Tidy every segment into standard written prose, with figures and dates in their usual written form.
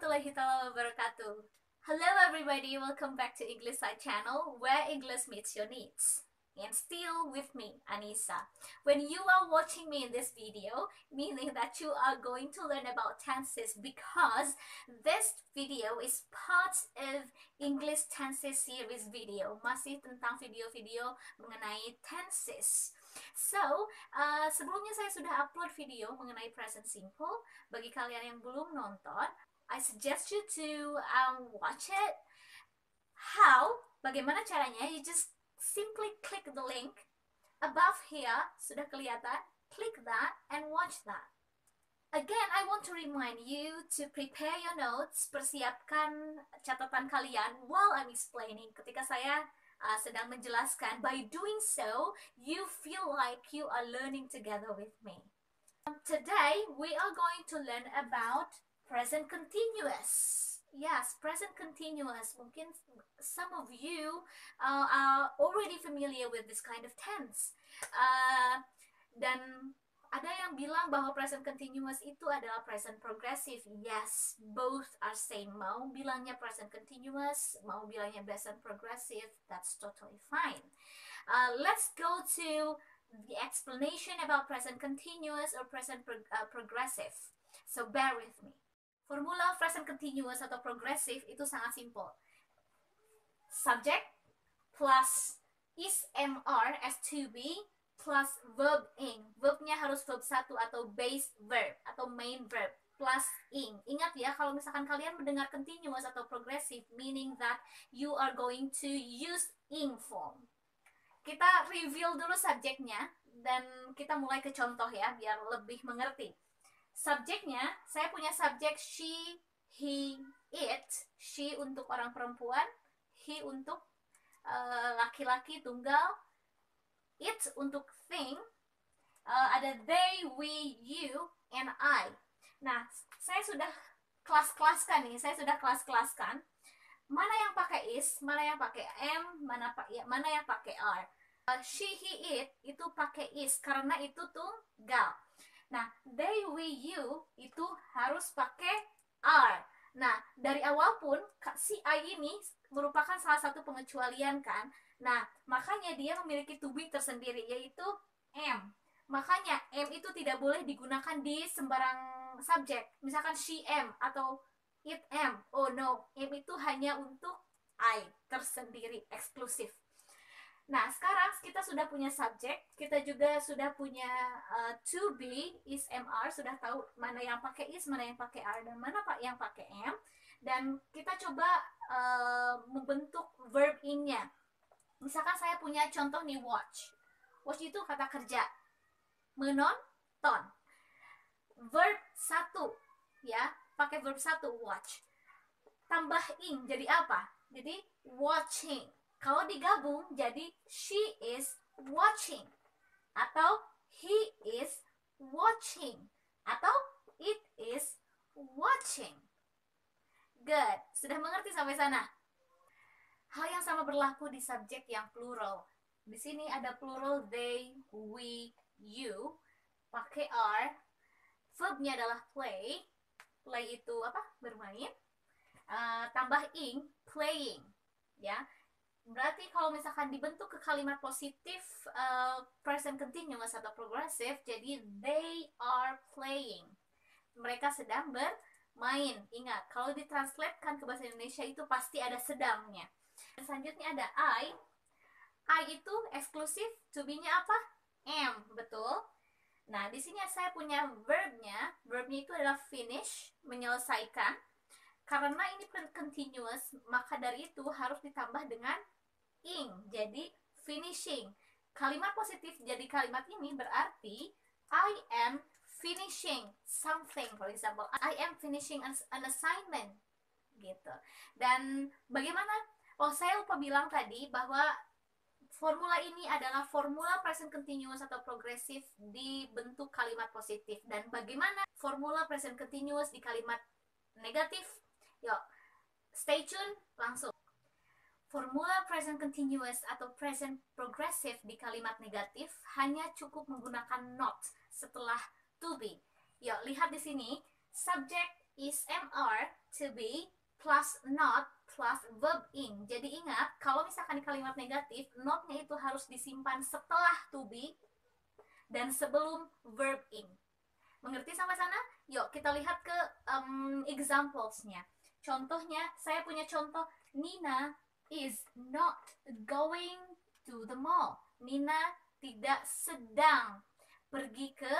warahmatullahi wabarakatuh. Hello everybody, welcome back to English Side channel where English meets your needs. And still with me, Anissa. When you are watching me in this video, meaning that you are going to learn about tenses because this video is part of English tenses series video. Masih tentang video-video mengenai tenses. So, sebelumnya saya sudah upload video mengenai present simple. Bagi kalian yang belum nonton, I suggest you to watch it. How? Bagaimana caranya? You just simply click the link above here. Sudah kelihatan? Click that and watch that. Again, I want to remind you to prepare your notes. Persiapkan catatan kalian while I'm explaining. Ketika saya sedang menjelaskan. By doing so, you feel like you are learning together with me. Today, we are going to learn about present continuous. Yes, present continuous. Mungkin some of you are already familiar with this kind of tense. Dan ada yang bilang bahwa present continuous itu adalah present progressive. Yes, both are same. Mau bilangnya present continuous, mau bilangnya present progressive, that's totally fine. Let's go to the explanation about present continuous or present progressive. So bear with me. Formula present continuous atau progressive itu sangat simple. Subject plus is MR as to be plus verb ing. Verbnya harus verb 1 atau base verb atau main verb plus ing. Ingat ya, kalau misalkan kalian mendengar continuous atau progressive, meaning that you are going to use ing form. Kita review dulu subjeknya dan kita mulai ke contoh ya, biar lebih mengerti. Subjeknya, saya punya subjek she, he, it. She untuk orang perempuan, he untuk laki-laki tunggal, it untuk thing, ada they, we, you, and I. Nah, saya sudah kelas-kelaskan nih, mana yang pakai is, mana yang pakai am, mana yang pakai are. She, he, it itu pakai is karena itu tunggal. Nah, they, we, you itu harus pakai are. Nah, dari awal pun si I ini merupakan salah satu pengecualian kan. Nah, makanya dia memiliki to be tersendiri, yaitu am. Makanya am itu tidak boleh digunakan di sembarang subjek. Misalkan she am atau it am. Oh no, am itu hanya untuk I tersendiri, eksklusif. Nah, sekarang kita sudah punya subjek, kita juga sudah punya to be, is, mr, sudah tahu mana yang pakai is, mana yang pakai are, dan mana yang pakai am. Dan kita coba membentuk verb ing-nya. Misalkan saya punya contoh nih, watch. Watch itu kata kerja. Menonton. Verb 1, ya, pakai verb 1, watch. Tambah ing, jadi apa? Jadi watching. Kalau digabung jadi she is watching atau he is watching atau it is watching. Good. Sudah mengerti sampai sana? Hal yang sama berlaku di subjek yang plural. Di sini ada plural they, we, you, pakai are. Verbnya adalah play. Play itu apa? Bermain. Tambah ing, playing. Ya. Berarti kalau misalkan dibentuk ke kalimat positif present continuous atau progressive, jadi they are playing. Mereka sedang bermain. Ingat, kalau ditranslatekan ke bahasa Indonesia itu pasti ada sedangnya. Selanjutnya ada I. I itu eksklusif, to be-nya apa? Am, betul. Nah, di sini saya punya verbnya. Verbnya itu adalah finish, menyelesaikan. Karena ini continuous, maka dari itu harus ditambah dengan ing, jadi finishing. Kalimat positif jadi kalimat ini berarti I am finishing something. For example, I am finishing an assignment gitu. Dan bagaimana? Oh, saya lupa bilang tadi bahwa formula ini adalah formula present continuous atau progressive di bentuk kalimat positif. Dan bagaimana formula present continuous di kalimat negatif? Yuk, stay tune langsung. Formula present continuous atau present progressive di kalimat negatif hanya cukup menggunakan not setelah to be. Yuk, lihat di sini. Subject is MR to be plus not plus verb ing. Jadi ingat, kalau misalkan di kalimat negatif, not-nya itu harus disimpan setelah to be dan sebelum verb ing. Mengerti sampai sana? Yuk kita lihat ke examples-nya. Contohnya, saya punya contoh, Nina is not going to the mall. Nina tidak sedang pergi ke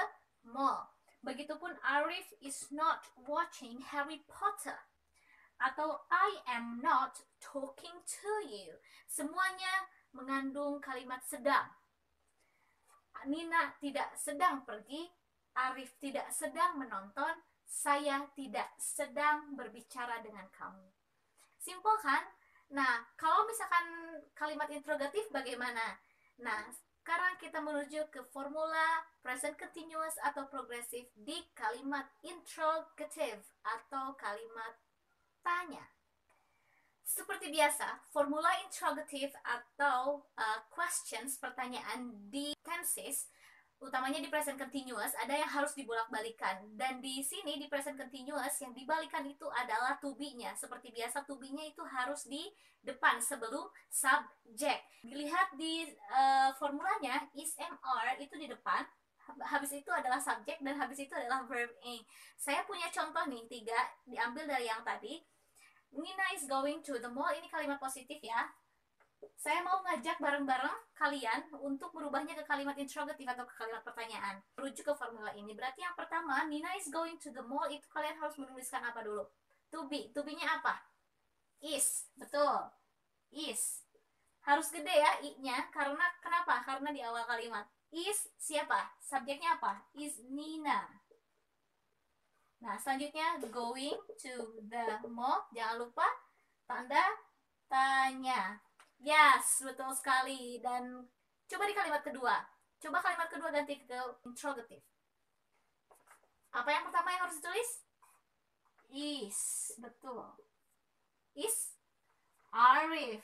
mall. Begitupun Arif is not watching Harry Potter. Atau I am not talking to you. Semuanya mengandung kalimat sedang. Nina tidak sedang pergi, Arif tidak sedang menonton, saya tidak sedang berbicara dengan kamu. Simpel kan? Nah, kalau misalkan kalimat interrogatif bagaimana? Nah, sekarang kita menuju ke formula present continuous atau progressive di kalimat interrogative atau kalimat tanya. Seperti biasa, formula interrogative atau questions, pertanyaan di tenses, utamanya di present continuous, ada yang harus dibolak-balikan. Dan di sini di present continuous yang dibalikan itu adalah to be-nya. Seperti biasa, to be-nya itu harus di depan sebelum subject. Dilihat di formulanya, is MR itu di depan, habis itu adalah subject, dan habis itu adalah verb ing. Saya punya contoh nih, 3, diambil dari yang tadi. Nina is going to the mall, ini kalimat positif ya. Saya mau ngajak bareng-bareng kalian untuk merubahnya ke kalimat interrogatif atau ke kalimat pertanyaan. Merujuk ke formula ini. Berarti yang pertama, Nina is going to the mall, itu kalian harus menuliskan apa dulu? To be. To be-nya apa? Is. Betul. Is. Harus gede ya i-nya. Karena kenapa? Karena di awal kalimat. Is siapa? Subjeknya apa? Is Nina. Nah, selanjutnya going to the mall. Jangan lupa tanda tanya. Yes, betul sekali. Dan coba di kalimat kedua. Coba kalimat kedua ganti ke interrogative. Apa yang pertama yang harus ditulis? Is. Betul. Is Arif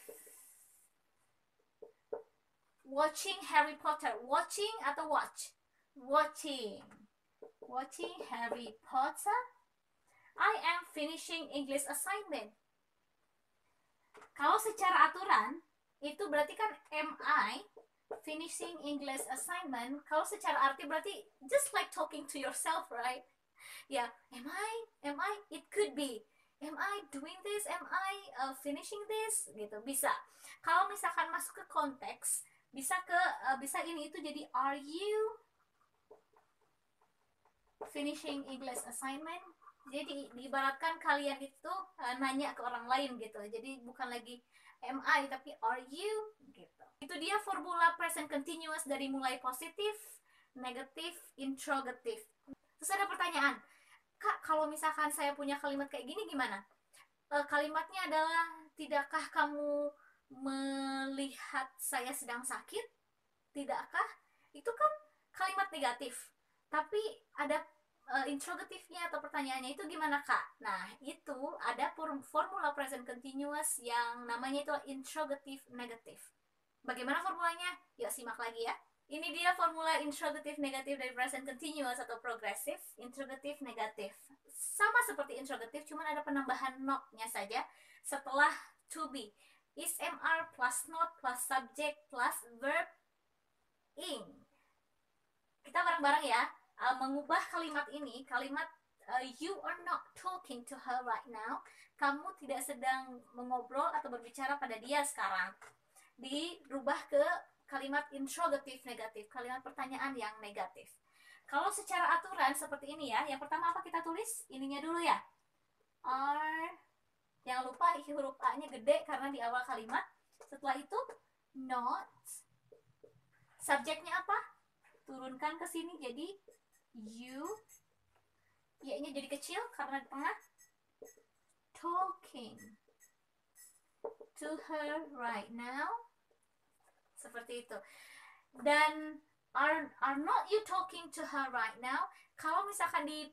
watching Harry Potter? Watching atau watch? Watching. Watching Harry Potter. I am finishing English assignment. Kalau secara aturan itu berarti kan am I finishing English assignment. Kalau secara arti berarti just like talking to yourself, right? Ya, am I it could be am I doing this, am I finishing this, gitu bisa. Kalau misalkan masuk ke konteks bisa ini itu jadi are you finishing English assignment. Jadi diibaratkan kalian itu nanya ke orang lain gitu. Jadi bukan lagi am I tapi are you gitu. Itu dia formula present continuous dari mulai positif, negatif, interrogative. Terus ada pertanyaan, Kak, kalau misalkan saya punya kalimat kayak gini gimana? Kalimatnya adalah, tidakkah kamu melihat saya sedang sakit? Tidakkah? Itu kan kalimat negatif. Tapi ada interrogatifnya atau pertanyaannya itu gimana, Kak? Nah, itu ada formula present continuous yang namanya itu interrogative negative. Bagaimana formulanya? Yuk simak lagi ya. Ini dia formula interrogative negatif dari present continuous atau progressive. Interrogative negatif. Sama seperti interrogative, cuman ada penambahan not-nya saja setelah to be. Is MR plus not plus subject plus verb ing. Kita bareng-bareng ya. Mengubah kalimat ini, kalimat you are not talking to her right now, kamu tidak sedang mengobrol atau berbicara pada dia sekarang, dirubah ke kalimat interrogative negatif, kalimat pertanyaan yang negatif. Kalau secara aturan seperti ini ya, yang pertama apa kita tulis? Ininya dulu ya, are, jangan lupa huruf A nya gede karena di awal kalimat. Setelah itu not, subjeknya apa? Turunkan ke sini jadi you, ya-nya jadi kecil karena di tengah. Talking to her right now, seperti itu. Dan are not you talking to her right now, kalau misalkan di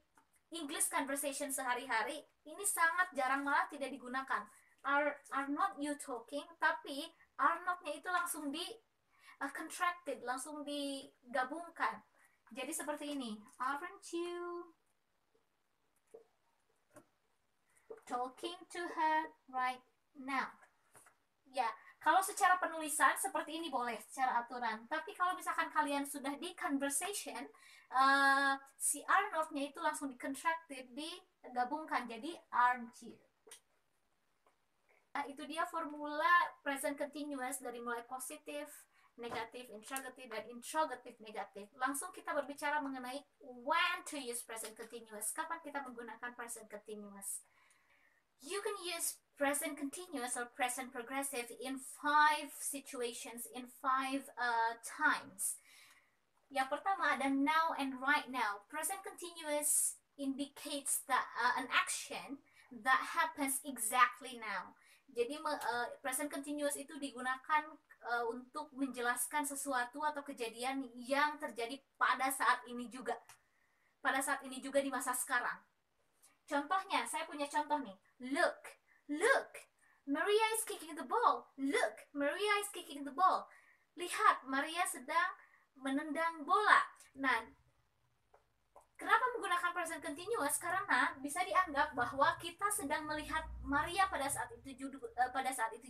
English conversation sehari-hari ini sangat jarang, malah tidak digunakan are not you talking, tapi are not-nya itu langsung di contracted, langsung digabungkan. Jadi seperti ini, aren't you talking to her right now. Ya, kalau secara penulisan seperti ini boleh secara aturan. Tapi kalau misalkan kalian sudah di conversation, si are not-nya itu langsung di-contracted, digabungkan jadi aren't you. Nah, itu dia formula present continuous dari mulai positif, negatif, interrogative, dan interrogative negatif. Langsung kita berbicara mengenai when to use present continuous. Kapan kita menggunakan present continuous. You can use present continuous or present progressive in 5 situations, in 5 times. Yang pertama ada now and right now. Present continuous indicates that an action that happens exactly now. Jadi present continuous itu digunakan untuk menjelaskan sesuatu atau kejadian yang terjadi pada saat ini juga. Pada saat ini juga di masa sekarang. Contohnya, saya punya contoh nih. Look, Maria is kicking the ball. Look, Maria is kicking the ball. Lihat, Maria sedang menendang bola. Nah, kenapa menggunakan present continuous? Karena bisa dianggap bahwa kita sedang melihat Maria pada saat itu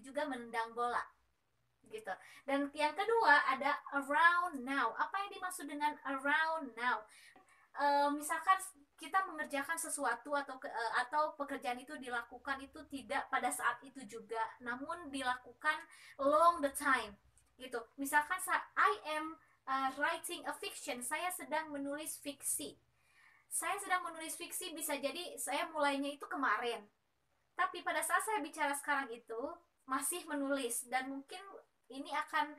juga menendang bola. Gitu. Dan yang kedua ada around now. Apa yang dimaksud dengan around now? Misalkan kita mengerjakan sesuatu atau pekerjaan itu dilakukan itu tidak pada saat itu juga, namun dilakukan long the time gitu. Misalkan I am writing a fiction, saya sedang menulis fiksi. Saya sedang menulis fiksi bisa jadi saya mulainya itu kemarin, tapi pada saat saya bicara sekarang itu masih menulis, dan mungkin ini akan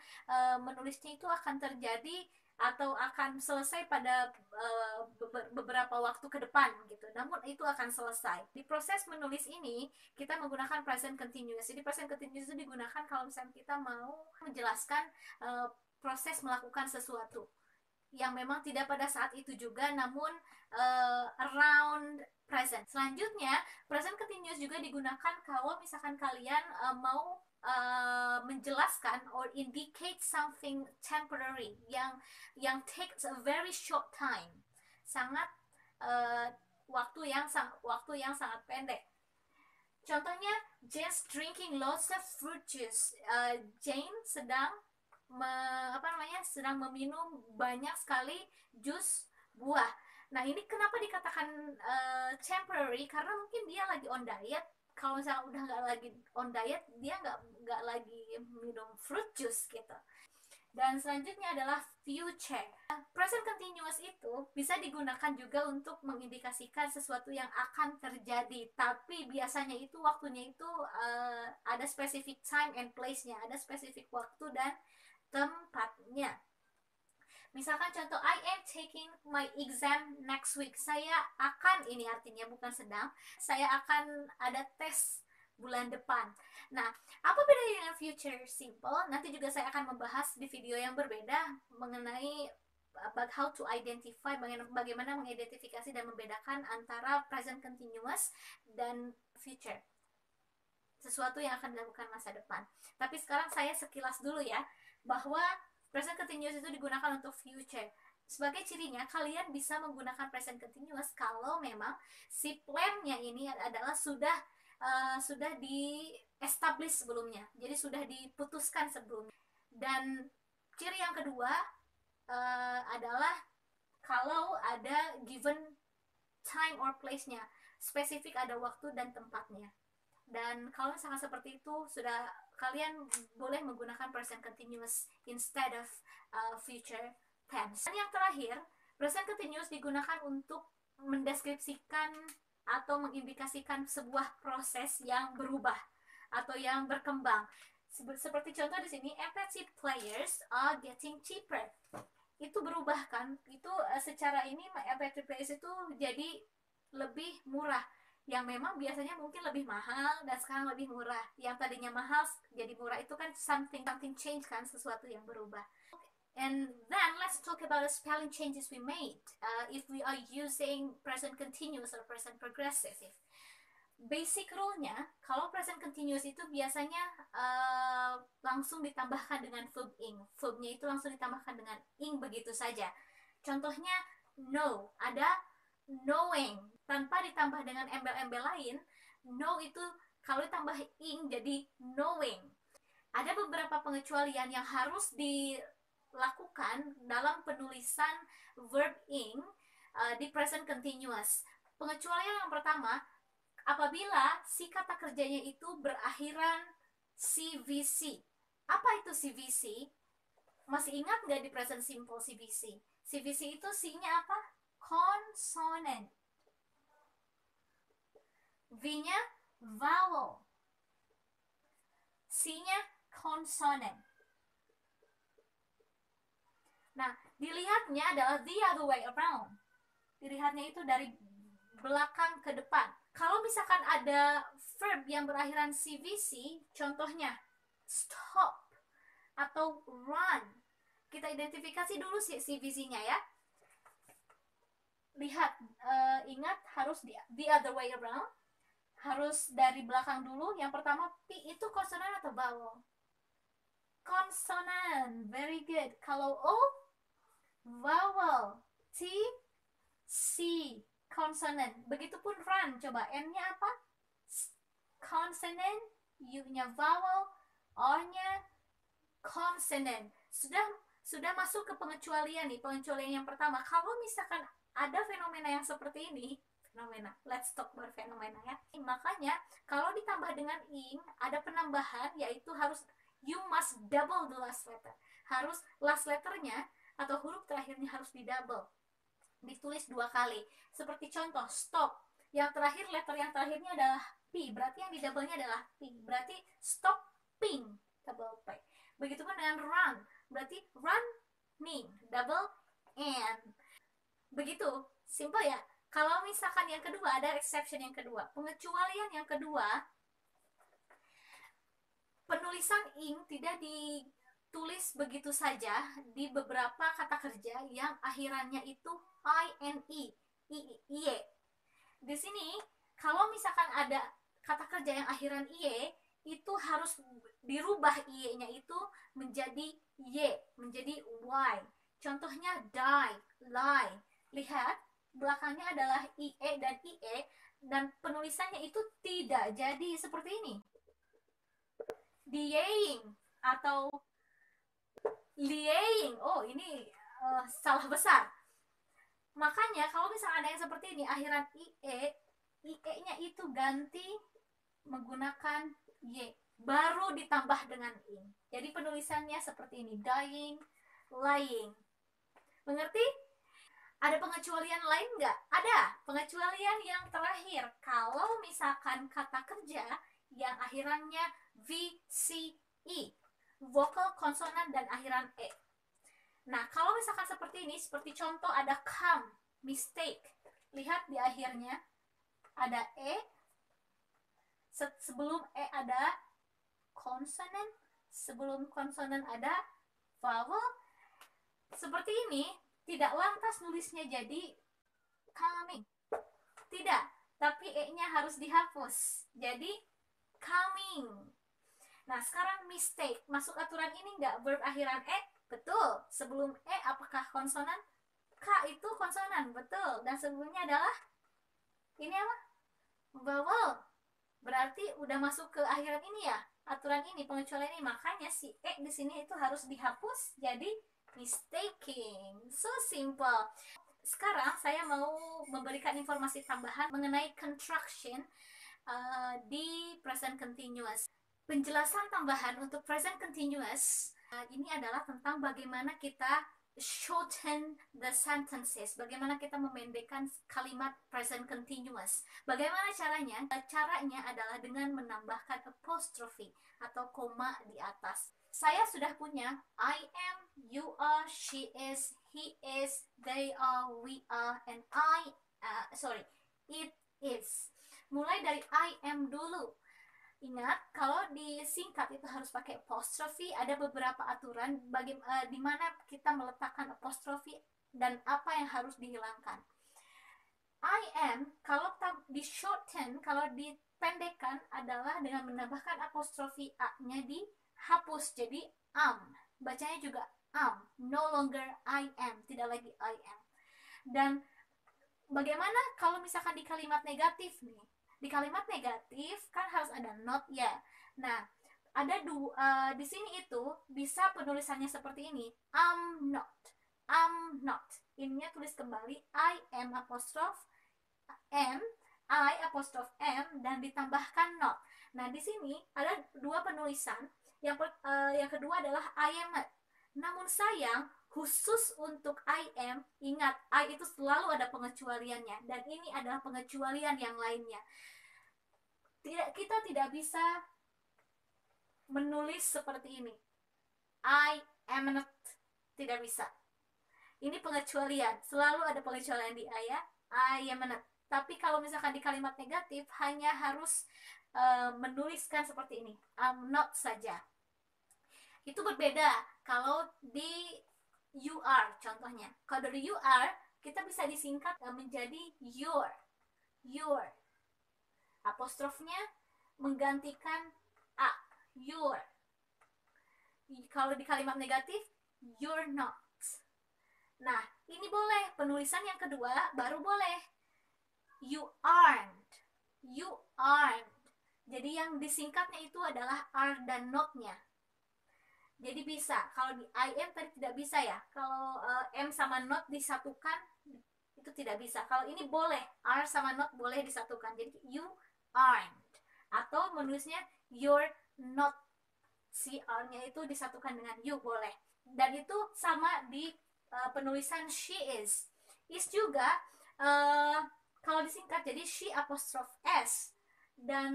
menulisnya itu akan terjadi atau akan selesai pada beberapa waktu ke depan gitu. Namun itu akan selesai. Di proses menulis ini kita menggunakan present continuous. Jadi present continuous itu digunakan kalau misalnya kita mau menjelaskan proses melakukan sesuatu yang memang tidak pada saat itu juga, namun around present. Selanjutnya, present continuous juga digunakan kalau misalkan kalian mau menjelaskan or indicate something temporary yang takes a very short time, sangat waktu yang sangat pendek. Contohnya, Jane's drinking lots of fruit juice. Jane sedang sedang meminum banyak sekali jus buah. Nah, ini kenapa dikatakan temporary? Karena mungkin dia lagi on diet. Kalau misalnya udah nggak lagi on diet, dia nggak lagi minum fruit juice gitu. Dan selanjutnya adalah future. Present continuous itu bisa digunakan juga untuk mengindikasikan sesuatu yang akan terjadi, tapi biasanya itu waktunya itu ada specific time and place-nya, ada spesifik waktu dan tempatnya. Misalkan contoh, I am taking my exam next week. Saya akan, ini artinya bukan sedang, saya akan ada tes bulan depan. Nah, apa bedanya dengan future simple? Nanti juga saya akan membahas di video yang berbeda mengenai about how to identify, bagaimana mengidentifikasi dan membedakan antara present continuous dan future, sesuatu yang akan dilakukan masa depan. Tapi sekarang saya sekilas dulu ya, bahwa present continuous itu digunakan untuk future. Sebagai cirinya, kalian bisa menggunakan present continuous kalau memang si plan-nya ini adalah sudah di establish sebelumnya, jadi sudah diputuskan sebelumnya. Dan ciri yang kedua adalah kalau ada given time or place-nya, spesifik ada waktu dan tempatnya. Dan kalau misalkan seperti itu, sudah kalian boleh menggunakan present continuous instead of future tense. Dan yang terakhir, present continuous digunakan untuk mendeskripsikan atau mengindikasikan sebuah proses yang berubah atau yang berkembang. Seperti contoh di sini, empathy players are getting cheaper. Itu berubah kan? Itu secara ini empathy players itu jadi lebih murah. Yang memang biasanya mungkin lebih mahal dan sekarang lebih murah. Yang tadinya mahal jadi murah, itu kan something change kan, sesuatu yang berubah. And then let's talk about the spelling changes we made if we are using present continuous or present progressive. Basic rule-nya, kalau present continuous itu biasanya langsung ditambahkan dengan verb ing. Verb-nya itu langsung ditambahkan dengan ing begitu saja. Contohnya know, ada knowing tanpa ditambah dengan embel-embel lain, Know itu kalau ditambah ing jadi knowing. Ada beberapa pengecualian yang harus dilakukan dalam penulisan verb ing di present continuous. Pengecualian yang pertama, apabila si kata kerjanya itu berakhiran CVC. Apa itu CVC? Masih ingat nggak di present simple CVC? CVC itu C-nya apa? Consonant. V-nya vowel. C-nya consonant. Nah, dilihatnya adalah the other way around. Dilihatnya itu dari belakang ke depan. Kalau misalkan ada verb yang berakhiran CVC, contohnya stop atau run. Kita identifikasi dulu CVC-nya ya. Lihat, ingat harus the other way around. Harus dari belakang dulu. Yang pertama, P itu konsonan atau vowel? Konsonan, very good. Kalau O, vowel. T, C, konsonan. Begitupun run, coba N-nya apa? Konsonan, U-nya vowel, O-nya konsonan. Sudah masuk ke pengecualian nih. Pengecualian yang pertama, kalau misalkan ada fenomena yang seperti ini, fenomena, let's talk about fenomena ya. Makanya kalau ditambah dengan ing, ada penambahan, yaitu harus you must double the last letter. Harus last letternya atau huruf terakhirnya harus didouble, ditulis 2 kali. Seperti contoh stop, yang terakhir letter yang terakhirnya adalah P, berarti yang didoublenya adalah P, berarti stopping, double P. Begitupun dengan run, berarti running, double N. Begitu, simple ya. Kalau misalkan yang kedua, ada exception yang kedua. Pengecualian yang kedua, penulisan ing tidak ditulis begitu saja di beberapa kata kerja yang akhirannya itu ine, iye. Di sini, kalau misalkan ada kata kerja yang akhiran iye, itu harus dirubah iye-nya itu menjadi y, menjadi y. Contohnya die, lie. Lihat, belakangnya adalah ie dan ie, dan penulisannya itu tidak jadi seperti ini. Dying atau lying. Oh, ini salah besar. Makanya kalau misalnya ada yang seperti ini, akhiran ie-nya itu ganti menggunakan y, baru ditambah dengan ing. Jadi penulisannya seperti ini, dying, lying. Mengerti? Ada pengecualian lain nggak? Ada. Pengecualian yang terakhir, kalau misalkan kata kerja yang akhirannya VCE, vokal, konsonan, dan akhiran E. Nah, kalau misalkan seperti ini, seperti contoh ada come, mistake. Lihat di akhirnya ada E, sebelum E ada konsonan, sebelum konsonan ada vowel. Seperti ini, tidak lantas nulisnya jadi coming. Tidak, tapi E-nya harus dihapus. Jadi coming. Nah, sekarang mistake. Masuk aturan ini nggak verb akhiran E? Betul. Sebelum E apakah konsonan? K itu konsonan, betul. Dan sebelumnya adalah ini apa? Vowel. Berarti udah masuk ke akhiran ini ya, aturan ini, pengecualian ini. Makanya si E di sini itu harus dihapus jadi mistaking. So simple. Sekarang saya mau memberikan informasi tambahan mengenai contraction di present continuous. Penjelasan tambahan untuk present continuous ini adalah tentang bagaimana kita shorten the sentences, bagaimana kita memendekkan kalimat present continuous. Bagaimana caranya? Caranya adalah dengan menambahkan apostrophe atau koma di atas. Saya sudah punya I am, you are, she is, he is, they are, we are, and it is. Mulai dari I am dulu. Ingat, kalau disingkat itu harus pakai apostrophe. Ada beberapa aturan di mana kita meletakkan apostrophe dan apa yang harus dihilangkan. I am, kalau di shorten, kalau dipendekkan adalah dengan menambahkan apostrophe A-nya dihapus jadi am. Bacanya juga am, no longer I am, tidak lagi I am. Dan bagaimana kalau misalkan di kalimat negatif nih? di kalimat negatif kan harus ada not ya. Nah, ada di sini itu bisa penulisannya seperti ini. I'm not. I'm not. Ininya tulis kembali I am apostrophe M, I apostrophe M dan ditambahkan not. Nah, di sini ada dua penulisan. Yang kedua adalah I am. Namun sayang, khusus untuk I am, ingat I itu selalu ada pengecualiannya dan ini adalah pengecualian yang lainnya. Kita tidak bisa menulis seperti ini. I am not. Tidak bisa. Ini pengecualian. Selalu ada pengecualian di I ya. I am not. Tapi kalau misalkan di kalimat negatif hanya harus menuliskan seperti ini. I'm not saja. Itu berbeda kalau di you are contohnya. Kalau dari you are kita bisa disingkat menjadi your. Your. Apostrofnya menggantikan a. Your. Kalau di kalimat negatif you're not. Nah, ini boleh. Penulisan yang kedua baru boleh. You aren't. You aren't. Jadi yang disingkatnya itu adalah are dan not-nya. Jadi bisa. Kalau di I am tadi tidak bisa ya. Kalau M sama not disatukan itu tidak bisa. Kalau ini boleh. Are sama not boleh disatukan. Jadi you aren't. Atau menulisnya you're not. Si are-nya itu disatukan dengan you boleh. Dan itu sama di penulisan she is. Is juga kalau disingkat jadi she apostrophe s. Dan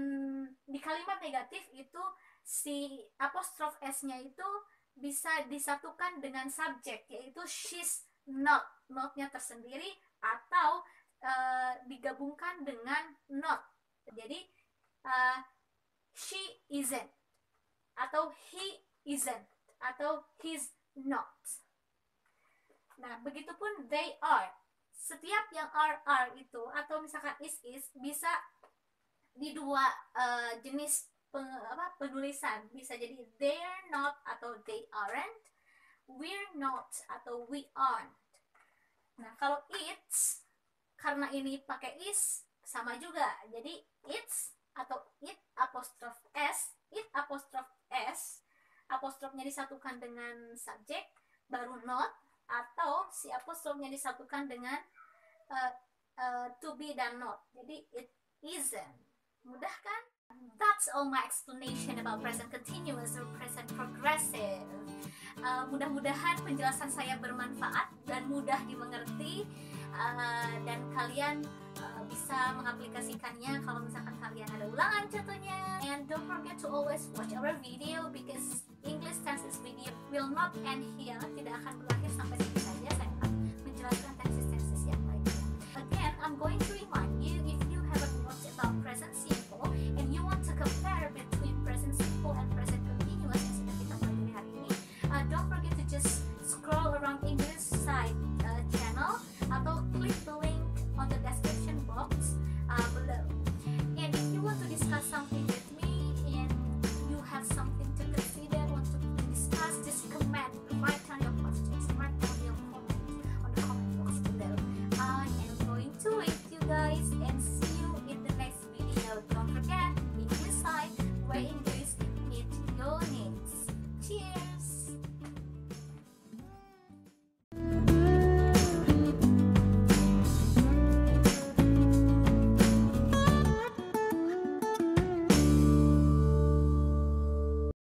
di kalimat negatif itu si apostrophe s-nya itu bisa disatukan dengan subjek, yaitu she's not. Not-nya tersendiri atau digabungkan dengan not. Jadi she isn't atau he isn't atau he's not. Nah, begitupun they are. Setiap yang are itu atau misalkan is bisa di dua jenis penulisan. Bisa jadi they're not atau they aren't, we're not atau we aren't. Nah, kalau it's karena ini pakai is sama juga. Jadi it's atau it apostrophe s, it apostrophe s, apostrofnya disatukan dengan subjek baru not, atau si apostrofnya disatukan dengan to be dan not. Jadi it isn't. Mudah kan? That's all my explanation about present continuous or present progressive. Mudah-mudahan penjelasan saya bermanfaat dan mudah dimengerti, dan kalian bisa mengaplikasikannya kalau misalkan kalian ada ulangan contohnya. And don't forget to always watch our video because English Tenses video will not end here. Tidak akan berakhir sampai sini saja.